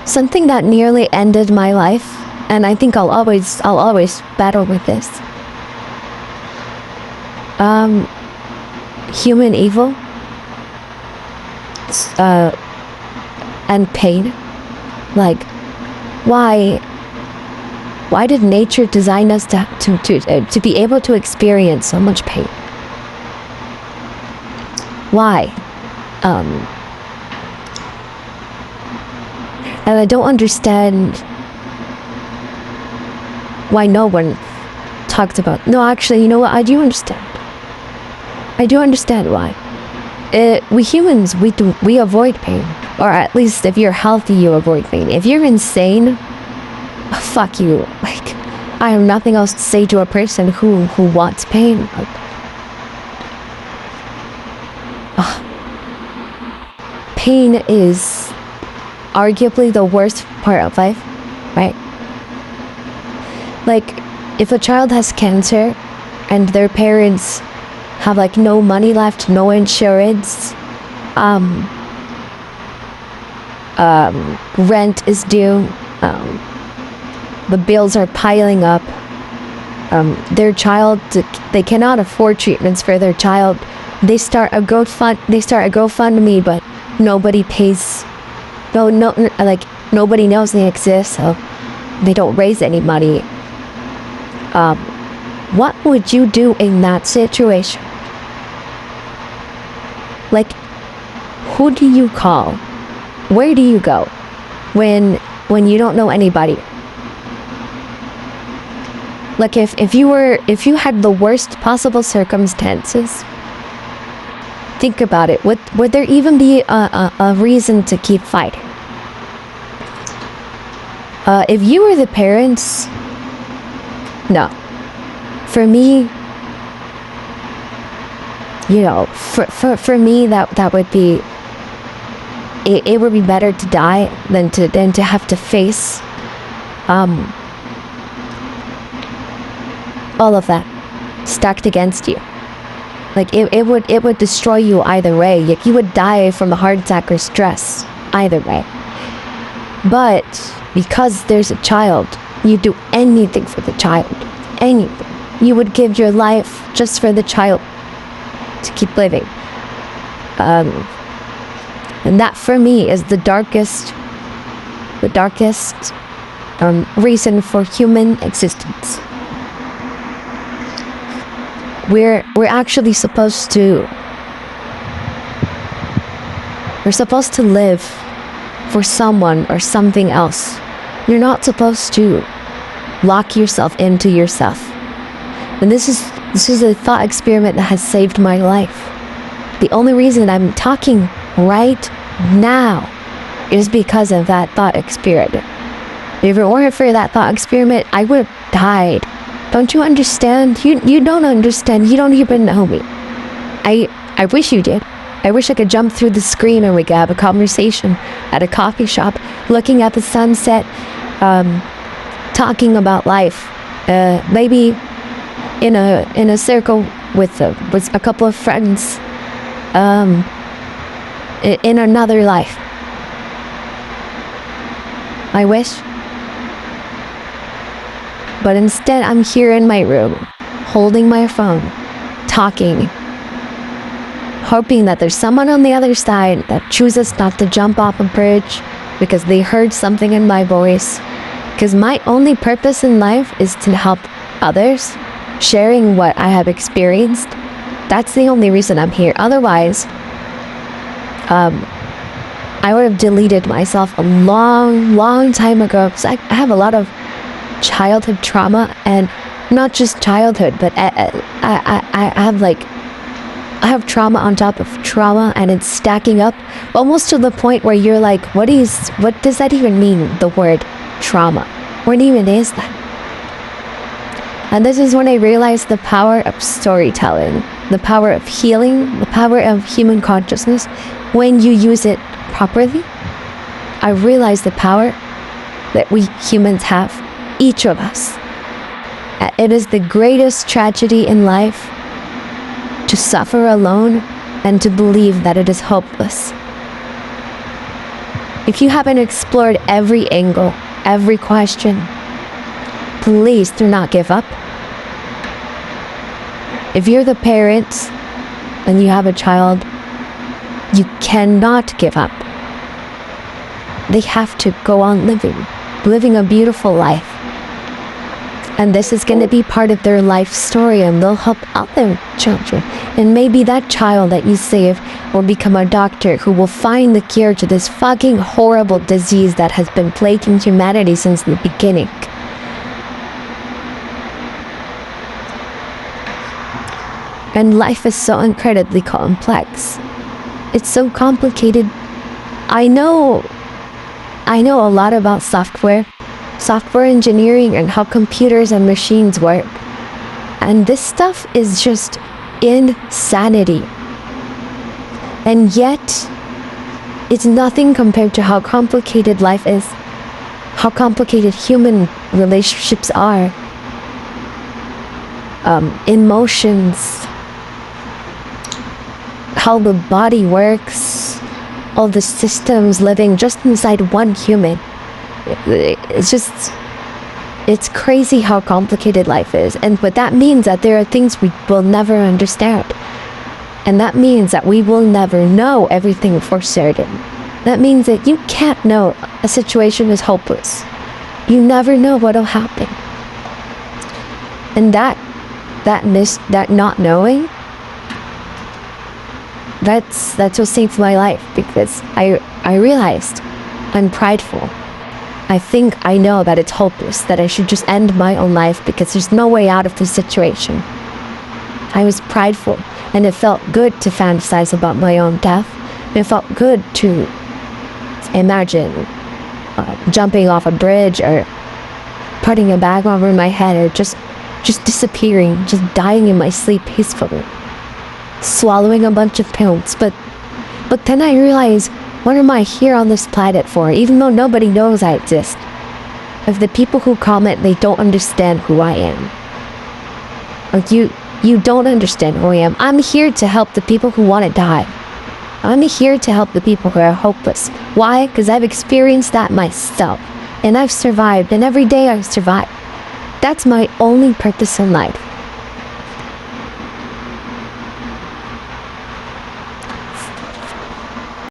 something that nearly ended my life, and I think I'll always battle with this. Human evil, and pain. Like, why did nature design us to be able to experience so much pain? Why? And I don't understand why no one talked about. No, actually, you know what? I do understand. I do understand why. We humans, we avoid pain, or at least if you're healthy, you avoid pain. If you're insane, fuck you. Like, I have nothing else to say to a person who wants pain. Like, pain is arguably the worst part of life, right? Like, if a child has cancer and their parents have like no money left, no insurance, rent is due, the bills are piling up, their child, they cannot afford treatments for their child, they start a GoFundMe, but nobody pays. Like, nobody knows they exist, so they don't raise any money. What would you do in that situation? Like, who do you call? Where do you go when you don't know anybody? Like, if you had the worst possible circumstances, think about it. Would there even be a reason to keep fighting? If you were the parents, no. For me, you know, for me, that would be, it would be better to die than to have to face all of that stacked against you. Like, it would destroy you either way. You would die from a heart attack or stress either way. But because there's a child, you do anything for the child. Anything. You would give your life just for the child to keep living. And that for me is the darkest reason for human existence. We're actually supposed to live for someone or something else. You're not supposed to lock yourself into yourself. And this is a thought experiment that has saved my life. The only reason I'm talking right now is because of that thought experiment. If it weren't for that thought experiment, I would have died. Don't you understand? You don't understand. You don't even know me. I wish you did. I wish I could jump through the screen and we could have a conversation at a coffee shop, looking at the sunset, talking about life. Maybe in a circle with a couple of friends. In another life. I wish. But instead, I'm here in my room, holding my phone, talking, hoping that there's someone on the other side that chooses not to jump off a bridge because they heard something in my voice. Because my only purpose in life is to help others, sharing what I have experienced. That's the only reason I'm here. Otherwise, I would have deleted myself a long time ago, because I have a lot of childhood trauma, and not just childhood, but I have trauma on top of trauma, and it's stacking up almost to the point where you're like, what does that even mean, the word trauma? What even is that? And this is when I realized the power of storytelling, the power of healing, the power of human consciousness. When you use it properly, I realized the power that we humans have, each of us. It is the greatest tragedy in life to suffer alone and to believe that it is hopeless. If you haven't explored every angle, every question, please do not give up. If you're the parent and you have a child, you cannot give up. They have to go on living a beautiful life. And this is going to be part of their life story, and they'll help other children. And maybe that child that you save will become a doctor who will find the cure to this fucking horrible disease that has been plaguing humanity since the beginning. And life is so incredibly complex. It's so complicated. I know a lot about software engineering, and how computers and machines work. And this stuff is just insanity. And yet, it's nothing compared to how complicated life is, how complicated human relationships are, emotions, how the body works, all the systems living just inside one human. It's crazy how complicated life is. But that means that there are things we will never understand. And that means that we will never know everything for certain. That means that you can't know a situation is hopeless. You never know what'll happen. And that not knowing, that's what saved my life, because I realized I'm prideful. I think I know that it's hopeless, that I should just end my own life because there's no way out of this situation. I was prideful, and it felt good to fantasize about my own death. It felt good to imagine jumping off a bridge, or putting a bag over my head, or just disappearing, just dying in my sleep peacefully, swallowing a bunch of pills. But then I realized, what am I here on this planet for, even though nobody knows I exist? If the people who comment, they don't understand who I am. Like, you don't understand who I am. I'm here to help the people who want to die. I'm here to help the people who are hopeless. Why? Because I've experienced that myself. And I've survived, and every day I survive. That's my only purpose in life.